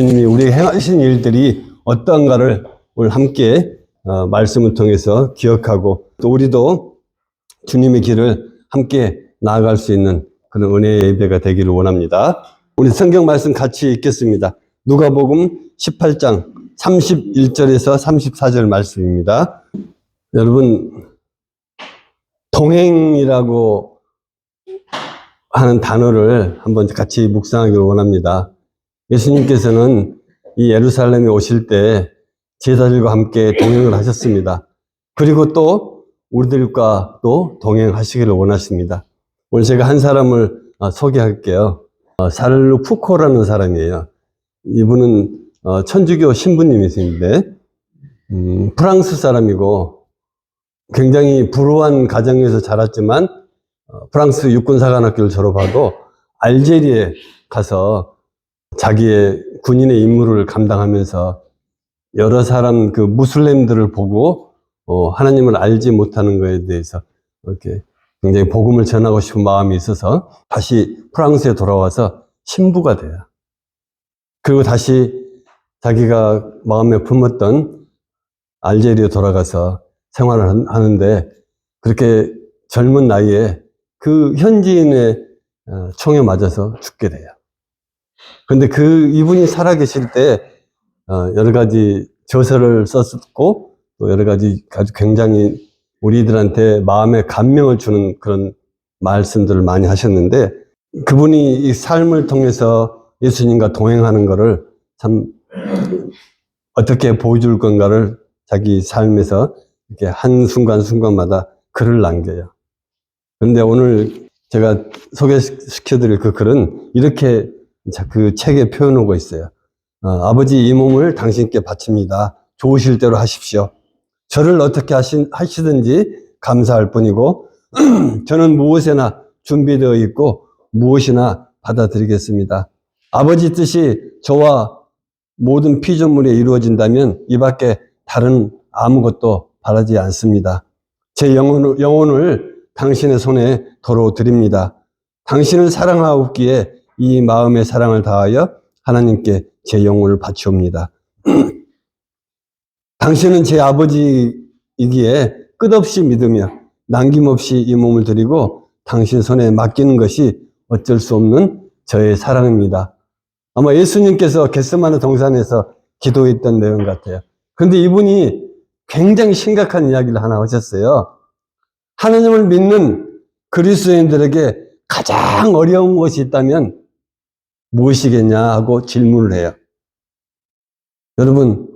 예수님이 우리에게 행하신 일들이 어떠한가를 오늘 함께 말씀을 통해서 기억하고 또 우리도 주님의 길을 함께 나아갈 수 있는 그런 은혜의 예배가 되기를 원합니다. 우리 성경 말씀 같이 읽겠습니다. 누가복음 18장 31절에서 34절 말씀입니다. 여러분, 동행이라고 하는 단어를 한번 같이 묵상하기를 원합니다. 예수님께서는 이 예루살렘에 오실 때 제자들과 함께 동행을 하셨습니다. 그리고 또 우리들과 또 동행하시기를 원하십니다. 오늘 제가 한 사람을 소개할게요. 샤를루 푸코라는 사람이에요. 이분은 천주교 신부님이신데 프랑스 사람이고 굉장히 불우한 가정에서 자랐지만 프랑스 육군사관학교를 졸업하고 알제리에 가서 자기의 군인의 임무를 감당하면서 여러 사람 그 무슬림들을 보고 하나님을 알지 못하는 것에 대해서 이렇게 굉장히 복음을 전하고 싶은 마음이 있어서 다시 프랑스에 돌아와서 신부가 돼요. 그리고 다시 자기가 마음에 품었던 알제리에 돌아가서 생활을 하는데 그렇게 젊은 나이에 그 현지인의 총에 맞아서 죽게 돼요. 그런데 이분이 살아계실 때 여러 가지 저서를 썼고 또 여러 가지 아주 굉장히 우리들한테 마음에 감명을 주는 그런 말씀들을 많이 하셨는데 그분이 이 삶을 통해서 예수님과 동행하는 것을 참 어떻게 보여줄 건가를 자기 삶에서 이렇게 한순간순간마다 글을 남겨요. 그런데 오늘 제가 소개시켜드릴 그 글은 이렇게 그 책에 표현하고 있어요. 아버지, 이 몸을 당신께 바칩니다. 좋으실 대로 하십시오. 저를 어떻게 하시든지 감사할 뿐이고 저는 무엇에나 준비되어 있고 무엇이나 받아들이겠습니다. 아버지 뜻이 저와 모든 피조물에 이루어진다면 이 밖에 다른 아무것도 바라지 않습니다. 제 영혼을 당신의 손에 도로 드립니다. 당신을 사랑하옵기에 이 마음의 사랑을 다하여 하나님께 제 영혼을 바치옵니다. 당신은 제 아버지이기에 끝없이 믿으며 남김없이 이 몸을 드리고 당신 손에 맡기는 것이 어쩔 수 없는 저의 사랑입니다. 아마 예수님께서 겟세마네 동산에서 기도했던 내용 같아요. 그런데 이분이 굉장히 심각한 이야기를 하나 하셨어요. 하나님을 믿는 그리스도인들에게 가장 어려운 것이 있다면 무엇이겠냐 하고 질문을 해요. 여러분,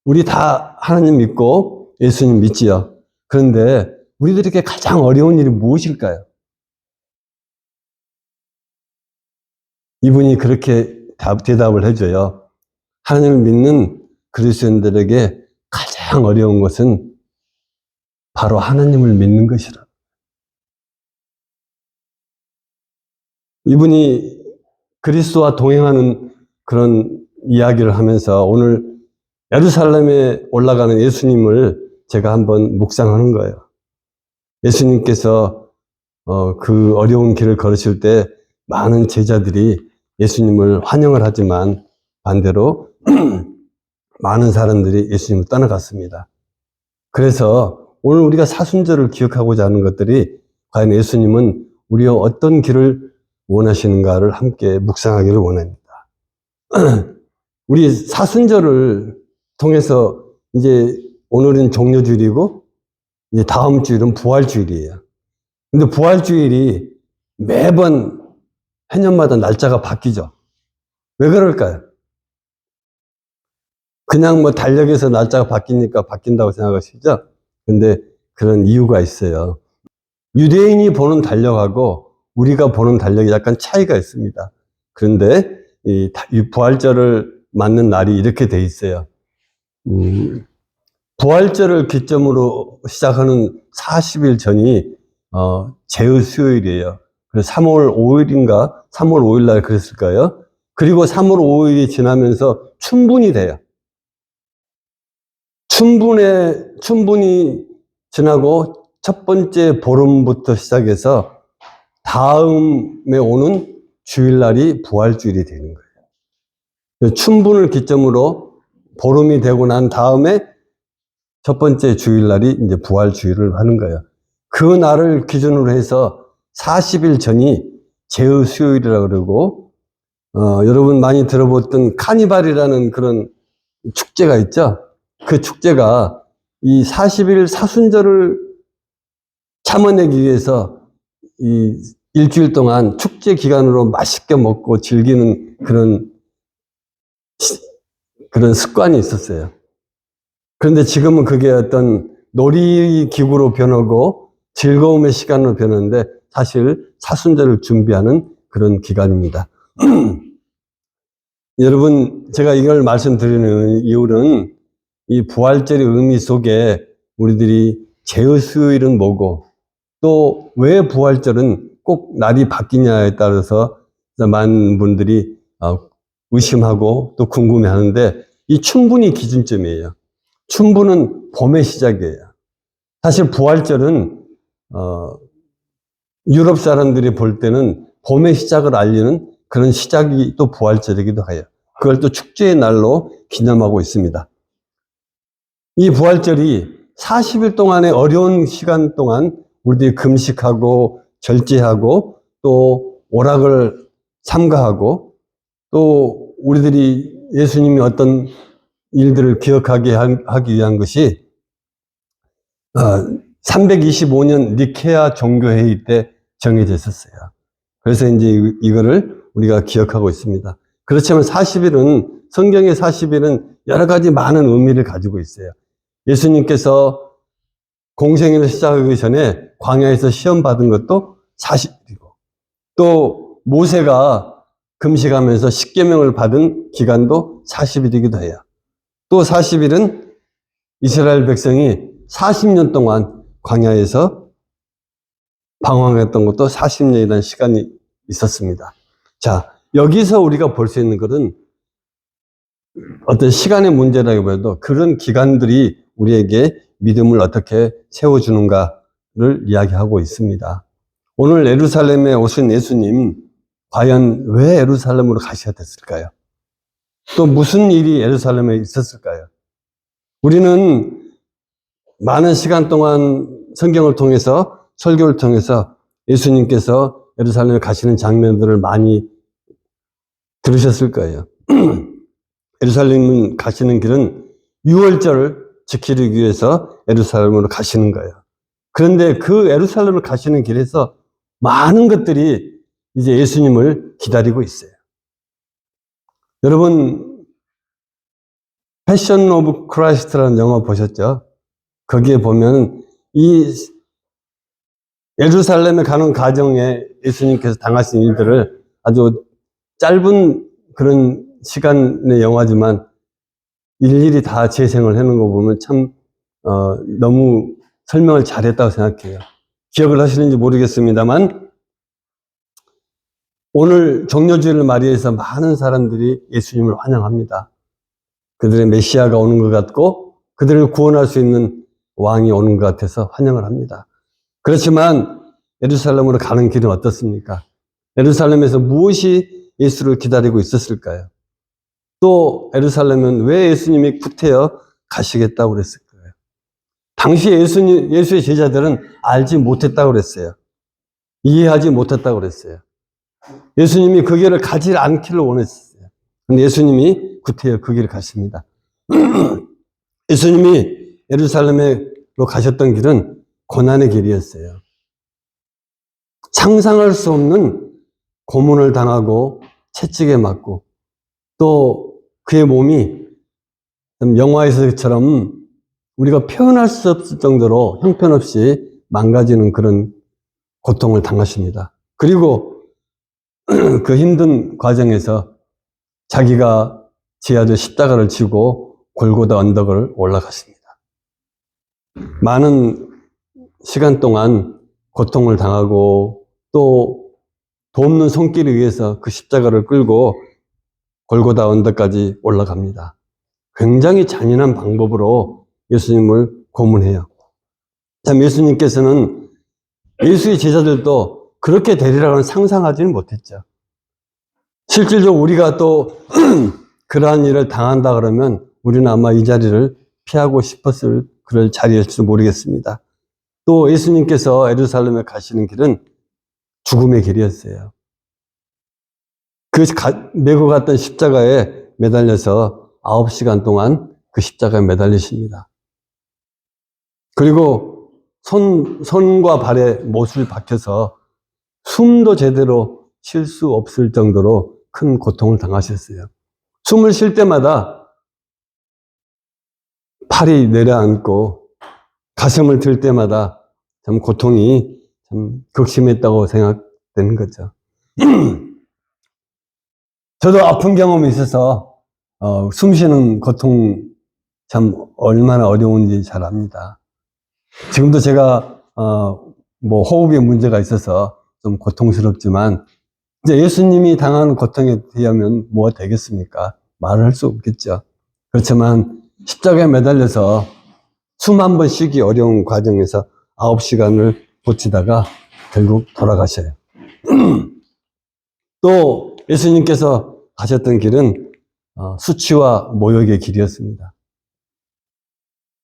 우리 다 하나님 믿고 예수님 믿지요. 그런데 우리들에게 가장 어려운 일이 무엇일까요? 이분이 그렇게 대답을 해줘요. 하나님을 믿는 그리스도인들에게 가장 어려운 것은 바로 하나님을 믿는 것이라. 이분이 그리스도와 동행하는 그런 이야기를 하면서 오늘 예루살렘에 올라가는 예수님을 제가 한번 묵상하는 거예요. 예수님께서 그 어려운 길을 걸으실 때 많은 제자들이 예수님을 환영을 하지만 반대로 많은 사람들이 예수님을 떠나갔습니다. 그래서 오늘 우리가 사순절을 기억하고자 하는 것들이 과연 예수님은 우리와 어떤 길을 원하시는가를 함께 묵상하기를 원합니다. 우리 사순절을 통해서 이제 오늘은 종료주일이고 이제 다음 주일은 부활주일이에요. 근데 부활주일이 매번 해년마다 날짜가 바뀌죠. 왜 그럴까요? 그냥 뭐 달력에서 날짜가 바뀌니까 바뀐다고 생각하시죠? 근데 그런 이유가 있어요. 유대인이 보는 달력하고 우리가 보는 달력이 약간 차이가 있습니다. 그런데 이 부활절을 맞는 날이 이렇게 돼 있어요. 부활절을 기점으로 시작하는 40일 전이 제의 수요일이에요. 그래서 3월 5일인가 3월 5일 날 그랬을까요? 그리고 3월 5일이 지나면서 춘분이 돼요. 춘분이 지나고 첫 번째 보름부터 시작해서 다음에 오는 주일날이 부활주일이 되는 거예요. 춘분을 기점으로 보름이 되고 난 다음에 첫 번째 주일날이 이제 부활주일을 하는 거예요. 그 날을 기준으로 해서 40일 전이 제의 수요일이라고 그러고, 여러분 많이 들어봤던 카니발이라는 그런 축제가 있죠. 그 축제가 이 40일 사순절을 참아내기 위해서 이 일주일 동안 축제 기간으로 맛있게 먹고 즐기는 그런 습관이 있었어요. 그런데 지금은 그게 어떤 놀이기구로 변하고 즐거움의 시간으로 변하는데 사실 사순절을 준비하는 그런 기간입니다. 여러분, 제가 이걸 말씀드리는 이유는 이 부활절의 의미 속에 우리들이 제의 수요일은 뭐고 또 왜 부활절은 꼭 날이 바뀌냐에 따라서 많은 분들이 의심하고 또 궁금해 하는데 이 춘분이 기준점이에요. 춘분은 봄의 시작이에요. 사실 부활절은 유럽 사람들이 볼 때는 봄의 시작을 알리는 그런 시작이 또 부활절이기도 해요. 그걸 또 축제의 날로 기념하고 있습니다. 이 부활절이 40일 동안의 어려운 시간 동안 우리들이 금식하고 절제하고 또 오락을 삼가하고 또 우리들이 예수님이 어떤 일들을 기억하게 하기 위한 것이 325년 니케아 종교회의 때 정해져 있었어요. 그래서 이제 이거를 우리가 기억하고 있습니다. 그렇지만 40일은 성경의 40일은 여러 가지 많은 의미를 가지고 있어요. 예수님께서 공생애를 시작하기 전에 광야에서 시험 받은 것도 40일이고 또 모세가 금식하면서 십계명을 받은 기간도 40일이기도 해요. 또 40일은 이스라엘 백성이 40년 동안 광야에서 방황했던 것도 40년이라는 시간이 있었습니다. 자, 여기서 우리가 볼 수 있는 것은 어떤 시간의 문제라기보다도 그런 기간들이 우리에게 믿음을 어떻게 세워주는가를 이야기하고 있습니다. 오늘 예루살렘에 오신 예수님, 과연 왜 예루살렘으로 가셔야 됐을까요? 또 무슨 일이 예루살렘에 있었을까요? 우리는 많은 시간 동안 성경을 통해서, 설교를 통해서 예수님께서 예루살렘에 가시는 장면들을 많이 들으셨을 거예요. 예루살렘 가시는 길은 유월절을 지키기 위해서 예루살렘으로 가시는 거예요. 그런데 그 예루살렘을 가시는 길에서 많은 것들이 이제 예수님을 기다리고 있어요. 여러분, 패션 오브 크라이스트라는 영화 보셨죠? 거기에 보면 이 예루살렘에 가는 과정에 예수님께서 당하신 일들을 아주 짧은 그런 시간의 영화지만 일일이 다 재생을 해놓은 거 보면 참 너무 설명을 잘했다고 생각해요. 기억을 하시는지 모르겠습니다만 오늘 종려주일을 맞이해서 많은 사람들이 예수님을 환영합니다. 그들의 메시아가 오는 것 같고 그들을 구원할 수 있는 왕이 오는 것 같아서 환영을 합니다. 그렇지만 예루살렘으로 가는 길은 어떻습니까? 예루살렘에서 무엇이 예수를 기다리고 있었을까요? 또 예루살렘은 왜 예수님이 구태여 가시겠다고 그랬을까요? 당시 예수의 제자들은 알지 못했다고 그랬어요. 이해하지 못했다고 그랬어요. 예수님이 그 길을 가지 않기를 원했어요. 근데 예수님이 구태여 그 길을 가십니다. 예수님이 예루살렘으로 가셨던 길은 고난의 길이었어요. 상상할 수 없는 고문을 당하고 채찍에 맞고 또 그의 몸이 영화에서처럼 우리가 표현할 수 없을 정도로 형편없이 망가지는 그런 고통을 당하십니다. 그리고 그 힘든 과정에서 자기가 지어질 십자가를 지고 골고다 언덕을 올라갔습니다. 많은 시간 동안 고통을 당하고 또 돕는 손길에 의해서 그 십자가를 끌고 골고다 언덕까지 올라갑니다. 굉장히 잔인한 방법으로 예수님을 고문해요. 참 예수님께서는 예수의 제자들도 그렇게 되리라고는 상상하지는 못했죠. 실질적으로 우리가 또 그러한 일을 당한다 그러면 우리는 아마 이 자리를 피하고 싶었을 그럴 자리일지도 모르겠습니다. 또 예수님께서 예루살렘에 가시는 길은 죽음의 길이었어요. 메고 갔던 십자가에 매달려서 9시간 동안 그 십자가에 매달리십니다. 그리고 손과 발에 못을 박혀서 숨도 제대로 쉴 수 없을 정도로 큰 고통을 당하셨어요. 숨을 쉴 때마다 팔이 내려앉고 가슴을 들 때마다 참 고통이 참 극심했다고 생각되는 거죠. 저도 아픈 경험이 있어서 숨 쉬는 고통 참 얼마나 어려운지 잘 압니다. 지금도 제가 호흡에 문제가 있어서 좀 고통스럽지만 이제 예수님이 당한 고통에 비하면 뭐가 되겠습니까? 말을 할 수 없겠죠. 그렇지만 십자가에 매달려서 숨 한 번 쉬기 어려운 과정에서 9시간을 버티다가 결국 돌아가셔요. 또 예수님께서 가셨던 길은 수치와 모욕의 길이었습니다.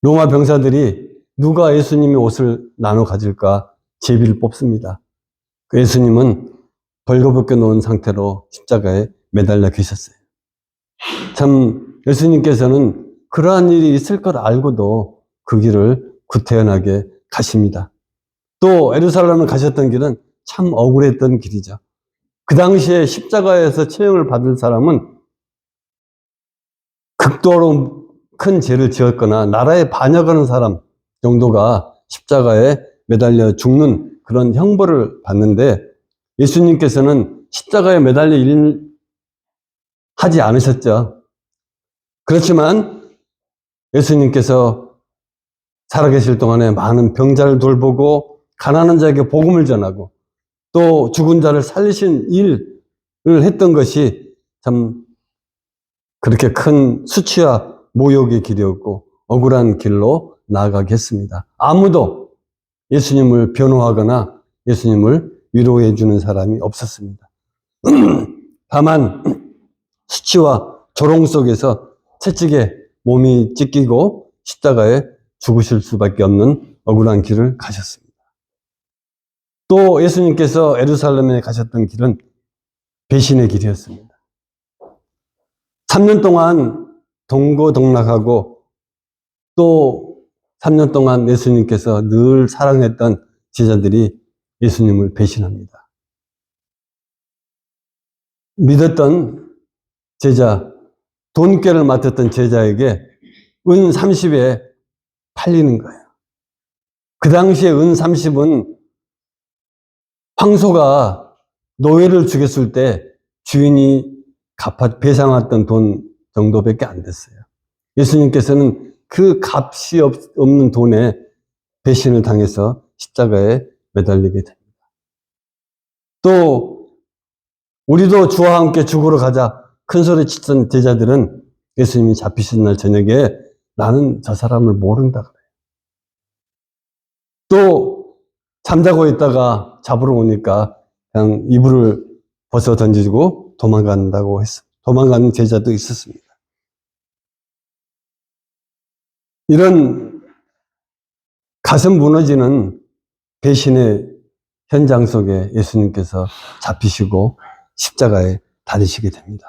로마 병사들이 누가 예수님의 옷을 나눠 가질까 제비를 뽑습니다. 그 예수님은 벌거벗겨 놓은 상태로 십자가에 매달려 계셨어요. 참 예수님께서는 그러한 일이 있을 걸 알고도 그 길을 구태연하게 가십니다. 또 예루살렘을 가셨던 길은 참 억울했던 길이죠. 그 당시에 십자가에서 처형을 받을 사람은 극도로 큰 죄를 지었거나 나라에 반역하는 사람 정도가 십자가에 매달려 죽는 그런 형벌을 받는데 예수님께서는 십자가에 매달려 하지 않으셨죠. 그렇지만 예수님께서 살아계실 동안에 많은 병자를 돌보고 가난한 자에게 복음을 전하고 또 죽은 자를 살리신 일을 했던 것이 참 그렇게 큰 수치와 모욕의 길이었고 억울한 길로 나아가게 했습니다. 아무도 예수님을 변호하거나 예수님을 위로해 주는 사람이 없었습니다. 다만 수치와 조롱 속에서 채찍에 몸이 찢기고 십자가에 죽으실 수밖에 없는 억울한 길을 가셨습니다. 또 예수님께서 예루살렘에 가셨던 길은 배신의 길이었습니다. 3년 동안 동고동락하고 또 3년 동안 예수님께서 늘 사랑했던 제자들이 예수님을 배신합니다. 믿었던 제자, 돈꾀를 맡았던 제자에게 은 30에 팔리는 거예요. 그 당시에 은 30은 황소가 노예를 죽였을 때 주인이 배상했던 돈 정도밖에 안 됐어요. 예수님께서는 그 값이 없는 돈에 배신을 당해서 십자가에 매달리게 됩니다. 또 우리도 주와 함께 죽으러 가자 큰 소리 치던 제자들은 예수님이 잡히신 날 저녁에 나는 저 사람을 모른다 그래요. 또 잠자고 있다가 잡으러 오니까 그냥 이불을 벗어 던지고 도망간다고 했어. 도망가는 제자도 있었습니다. 이런 가슴 무너지는 배신의 현장 속에 예수님께서 잡히시고 십자가에 달리시게 됩니다.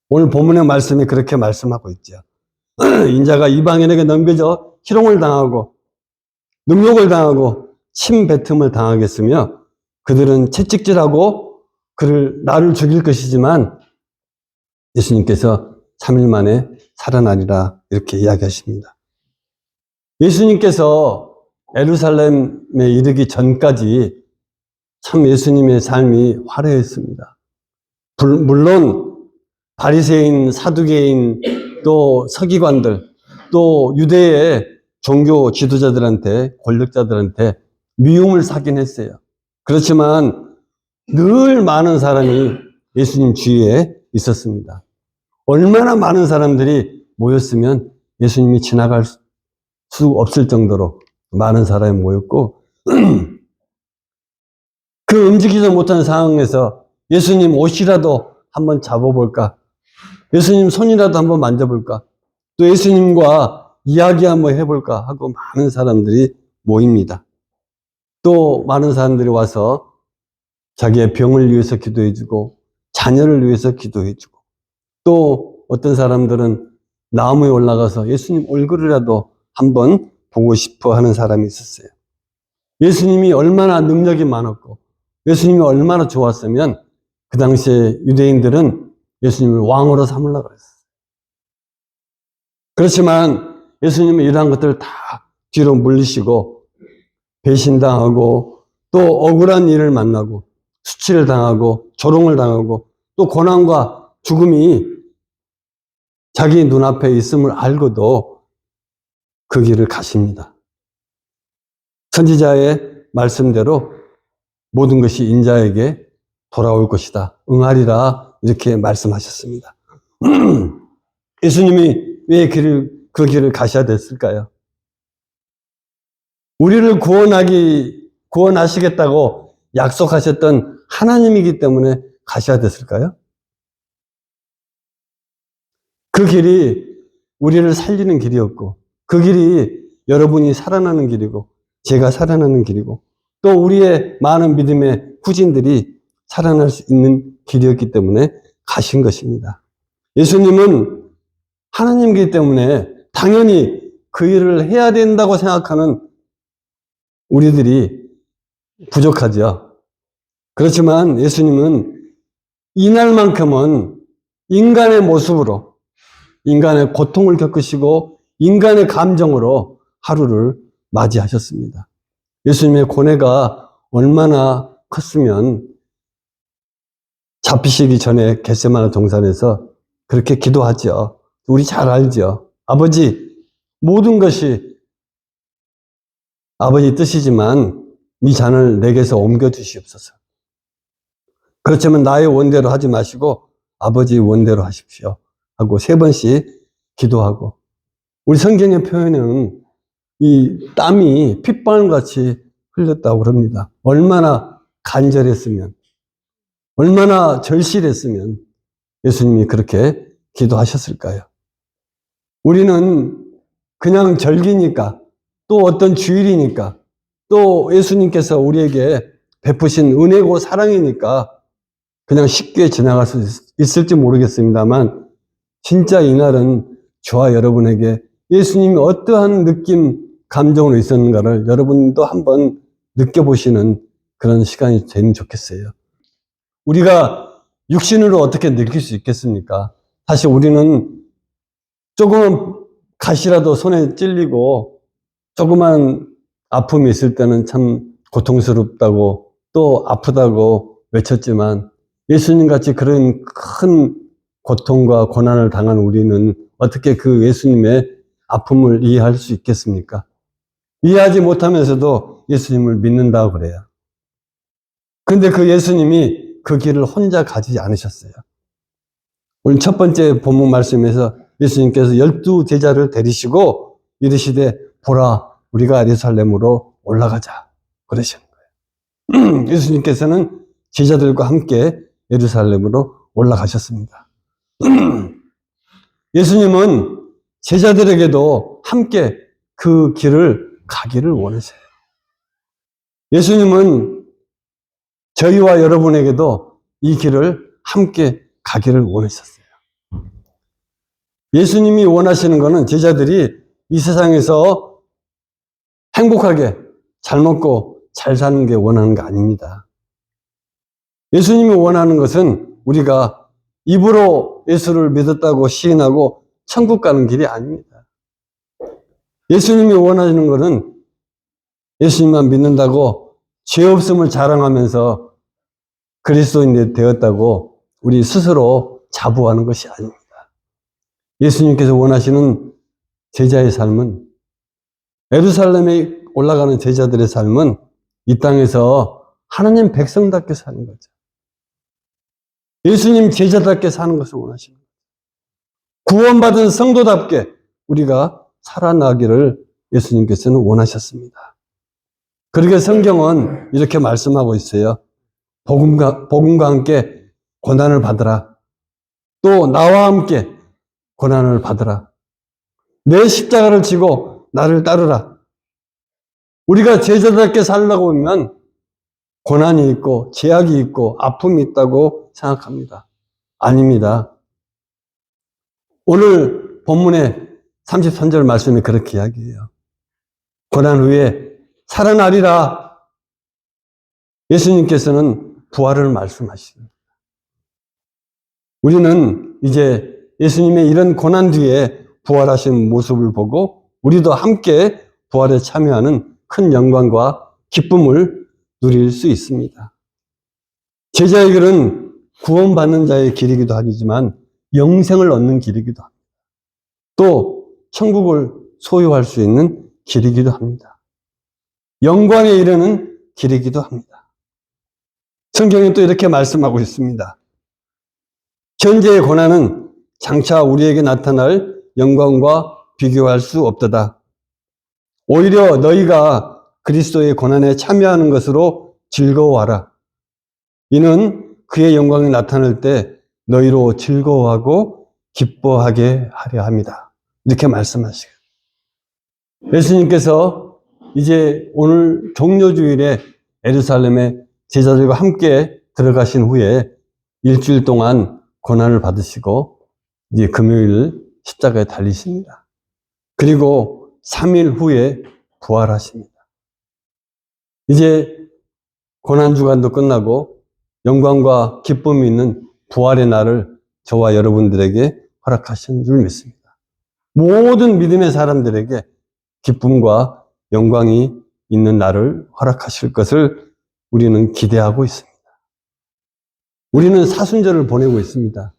오늘 본문의 말씀이 그렇게 말씀하고 있죠. 인자가 이방인에게 넘겨져 희롱을 당하고 능욕을 당하고 침뱉음을 당하겠으며 그들은 채찍질하고 나를 죽일 것이지만 예수님께서 3일 만에 살아나리라 이렇게 이야기하십니다. 예수님께서 예루살렘에 이르기 전까지 참 예수님의 삶이 화려했습니다. 물론 바리새인, 사두개인, 또 서기관들, 또 유대의 종교 지도자들한테, 권력자들한테 미움을 사긴 했어요. 그렇지만 늘 많은 사람이 예수님 주위에 있었습니다. 얼마나 많은 사람들이 모였으면 예수님이 지나갈 수 없을 정도로 많은 사람이 모였고 그 움직이지 못하는 상황에서 예수님 옷이라도 한번 잡아볼까 예수님 손이라도 한번 만져볼까? 또 예수님과 이야기 한번 해볼까? 하고 많은 사람들이 모입니다. 또 많은 사람들이 와서 자기의 병을 위해서 기도해주고 자녀를 위해서 기도해주고 또 어떤 사람들은 나무에 올라가서 예수님 얼굴이라도 한번 보고 싶어 하는 사람이 있었어요. 예수님이 얼마나 능력이 많았고 예수님이 얼마나 좋았으면 그 당시에 유대인들은 예수님을 왕으로 삼으려고 그랬어요. 그렇지만 예수님은 이러한 것들을 다 뒤로 물리시고 배신당하고 또 억울한 일을 만나고 수치를 당하고 조롱을 당하고 또 고난과 죽음이 자기 눈앞에 있음을 알고도 그 길을 가십니다. 선지자의 말씀대로 모든 것이 인자에게 돌아올 것이다. 응하리라 이렇게 말씀하셨습니다. 예수님이 왜 그 길을 가셔야 됐을까요? 우리를 구원하시겠다고 약속하셨던 하나님이기 때문에 가셔야 됐을까요? 그 길이 우리를 살리는 길이었고 그 길이 여러분이 살아나는 길이고 제가 살아나는 길이고 또 우리의 많은 믿음의 후진들이 살아날 수 있는 길이었기 때문에 가신 것입니다. 예수님은 하나님이기 때문에 당연히 그 일을 해야 된다고 생각하는 우리들이 부족하죠. 그렇지만 예수님은 이날만큼은 인간의 모습으로 인간의 고통을 겪으시고 인간의 감정으로 하루를 맞이하셨습니다. 예수님의 고뇌가 얼마나 컸으면 잡히시기 전에 겟세마네 동산에서 그렇게 기도하죠. 우리 잘 알죠. 아버지, 모든 것이 아버지 뜻이지만 이 잔을 내게서 옮겨 주시옵소서. 그렇지만 나의 원대로 하지 마시고 아버지 원대로 하십시오. 하고 3번씩 기도하고 우리 성경의 표현은 이 땀이 핏방울같이 흘렸다고 합니다. 얼마나 간절했으면 얼마나 절실했으면 예수님이 그렇게 기도하셨을까요? 우리는 그냥 절기니까 또 어떤 주일이니까 또 예수님께서 우리에게 베푸신 은혜고 사랑이니까 그냥 쉽게 지나갈 수 있을지 모르겠습니다만 진짜 이날은 저와 여러분에게 예수님이 어떠한 느낌, 감정으로 있었는가를 여러분도 한번 느껴보시는 그런 시간이 되면 좋겠어요. 우리가 육신으로 어떻게 느낄 수 있겠습니까? 사실 우리는 조금 가시라도 손에 찔리고 조그만 아픔이 있을 때는 참 고통스럽다고 또 아프다고 외쳤지만 예수님 같이 그런 큰 고통과 고난을 당한 우리는 어떻게 그 예수님의 아픔을 이해할 수 있겠습니까? 이해하지 못하면서도 예수님을 믿는다고 그래요. 근데 그 예수님이 그 길을 혼자 가지 않으셨어요. 오늘 첫 번째 본문 말씀에서 예수님께서 12제자를 데리시고 이르시되 보라 우리가 예루살렘으로 올라가자 그러시는 거예요. 예수님께서는 제자들과 함께 예루살렘으로 올라가셨습니다. 예수님은 제자들에게도 함께 그 길을 가기를 원하세요. 예수님은 저희와 여러분에게도 이 길을 함께 가기를 원하셨어요. 예수님이 원하시는 것은 제자들이 이 세상에서 행복하게 잘 먹고 잘 사는 게 원하는 거 아닙니다. 예수님이 원하는 것은 우리가 입으로 예수를 믿었다고 시인하고 천국 가는 길이 아닙니다. 예수님이 원하시는 것은 예수님만 믿는다고 죄 없음을 자랑하면서 그리스도인이 되었다고 우리 스스로 자부하는 것이 아닙니다. 예수님께서 원하시는 제자의 삶은 예루살렘에 올라가는 제자들의 삶은 이 땅에서 하나님 백성답게 사는 거죠. 예수님 제자답게 사는 것을 원하십니다. 구원받은 성도답게 우리가 살아나기를 예수님께서는 원하셨습니다. 그러게 성경은 이렇게 말씀하고 있어요. 복음과 함께 고난을 받으라. 또 나와 함께 고난을 받으라. 내 십자가를 지고 나를 따르라. 우리가 제자답게 살려고 하면 고난이 있고 제약이 있고 아픔이 있다고 생각합니다. 아닙니다. 오늘 본문의 33절 말씀이 그렇게 이야기해요. 고난 후에 살아나리라. 예수님께서는 부활을 말씀하십니다. 우리는 이제 예수님의 이런 고난 뒤에 부활하신 모습을 보고 우리도 함께 부활에 참여하는 큰 영광과 기쁨을 누릴 수 있습니다. 제자의 길은 구원받는 자의 길이기도 하지만 영생을 얻는 길이기도 합니다. 또 천국을 소유할 수 있는 길이기도 합니다. 영광에 이르는 길이기도 합니다. 성경은 또 이렇게 말씀하고 있습니다. 현재의 고난은 장차 우리에게 나타날 영광과 비교할 수 없도다. 오히려 너희가 그리스도의 고난에 참여하는 것으로 즐거워하라. 이는 그의 영광이 나타날 때 너희로 즐거워하고 기뻐하게 하려 합니다. 이렇게 말씀하시고 예수님께서 이제 오늘 종료주일에 예루살렘에 제자들과 함께 들어가신 후에 일주일 동안 고난을 받으시고 이제 금요일 십자가에 달리십니다. 그리고 3일 후에 부활하십니다. 이제 고난주간도 끝나고 영광과 기쁨이 있는 부활의 날을 저와 여러분들에게 허락하신 줄 믿습니다. 모든 믿음의 사람들에게 기쁨과 영광이 있는 날을 허락하실 것을 우리는 기대하고 있습니다. 우리는 사순절을 보내고 있습니다.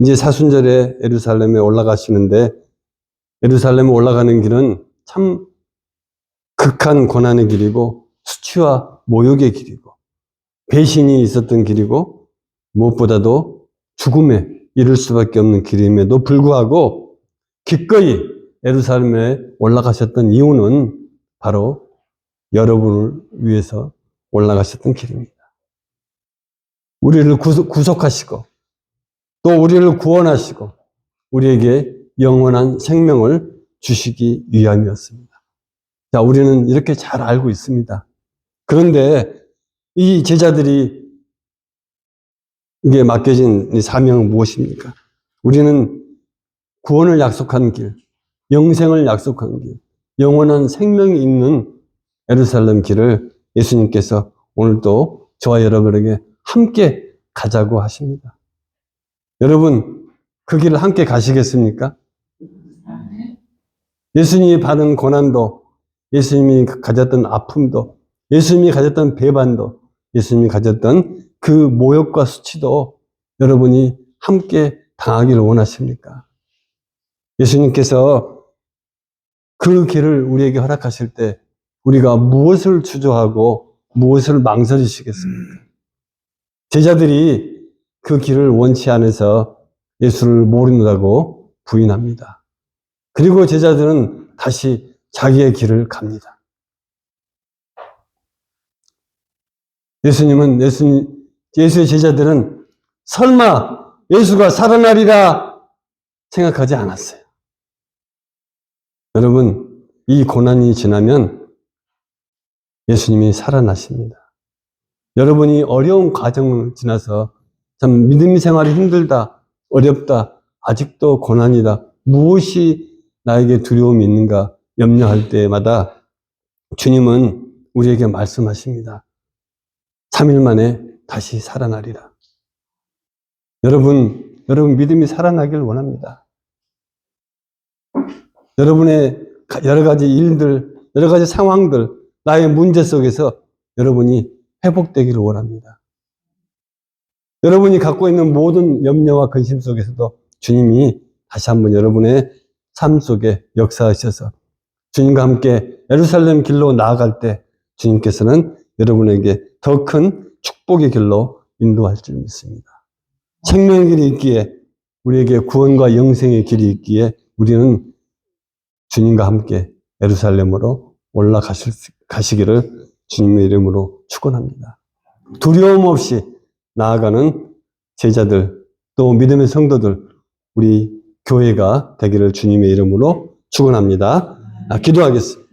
이제 사순절에 예루살렘에 올라가시는데 예루살렘에 올라가는 길은 참 극한 고난의 길이고 수치와 모욕의 길이고 배신이 있었던 길이고 무엇보다도 죽음에 이를 수밖에 없는 길임에도 불구하고 기꺼이 예루살렘에 올라가셨던 이유는 바로 여러분을 위해서 올라가셨던 길입니다. 우리를 구속하시고 또 우리를 구원하시고 우리에게 영원한 생명을 주시기 위함이었습니다. 자, 우리는 이렇게 잘 알고 있습니다. 그런데 이 제자들이 이게 맡겨진 이 사명은 무엇입니까? 우리는 구원을 약속한 길, 영생을 약속한 길, 영원한 생명이 있는 예루살렘 길을 예수님께서 오늘도 저와 여러분에게 함께 가자고 하십니다. 여러분, 그 길을 함께 가시겠습니까? 예수님이 받은 고난도, 예수님이 가졌던 아픔도, 예수님이 가졌던 배반도, 예수님이 가졌던 그 모욕과 수치도 여러분이 함께 당하기를 원하십니까? 예수님께서 그 길을 우리에게 허락하실 때 우리가 무엇을 주저하고 무엇을 망설이시겠습니까? 제자들이 그 길을 원치 않아서 예수를 모른다고 부인합니다. 그리고 제자들은 다시 자기의 길을 갑니다. 예수의 제자들은 설마 예수가 살아나리라 생각하지 않았어요. 여러분, 이 고난이 지나면 예수님이 살아나십니다. 여러분이 어려운 과정을 지나서 참 믿음 생활이 힘들다, 어렵다, 아직도 고난이다, 무엇이 나에게 두려움이 있는가 염려할 때마다 주님은 우리에게 말씀하십니다. 3일 만에 다시 살아나리라. 여러분 믿음이 살아나길 원합니다. 여러분의 여러 가지 일들, 여러 가지 상황들, 나의 문제 속에서 여러분이 회복되기를 원합니다. 여러분이 갖고 있는 모든 염려와 근심 속에서도 주님이 다시 한번 여러분의 삶 속에 역사하셔서 주님과 함께 예루살렘 길로 나아갈 때 주님께서는 여러분에게 더 큰 축복의 길로 인도할 줄 믿습니다. 생명의 길이 있기에 우리에게 구원과 영생의 길이 있기에 우리는 주님과 함께 예루살렘으로 올라가시기를 주님의 이름으로 축원합니다. 두려움 없이 나아가는 제자들 또 믿음의 성도들, 우리 교회가 되기를 주님의 이름으로 축원합니다. 기도하겠습니다.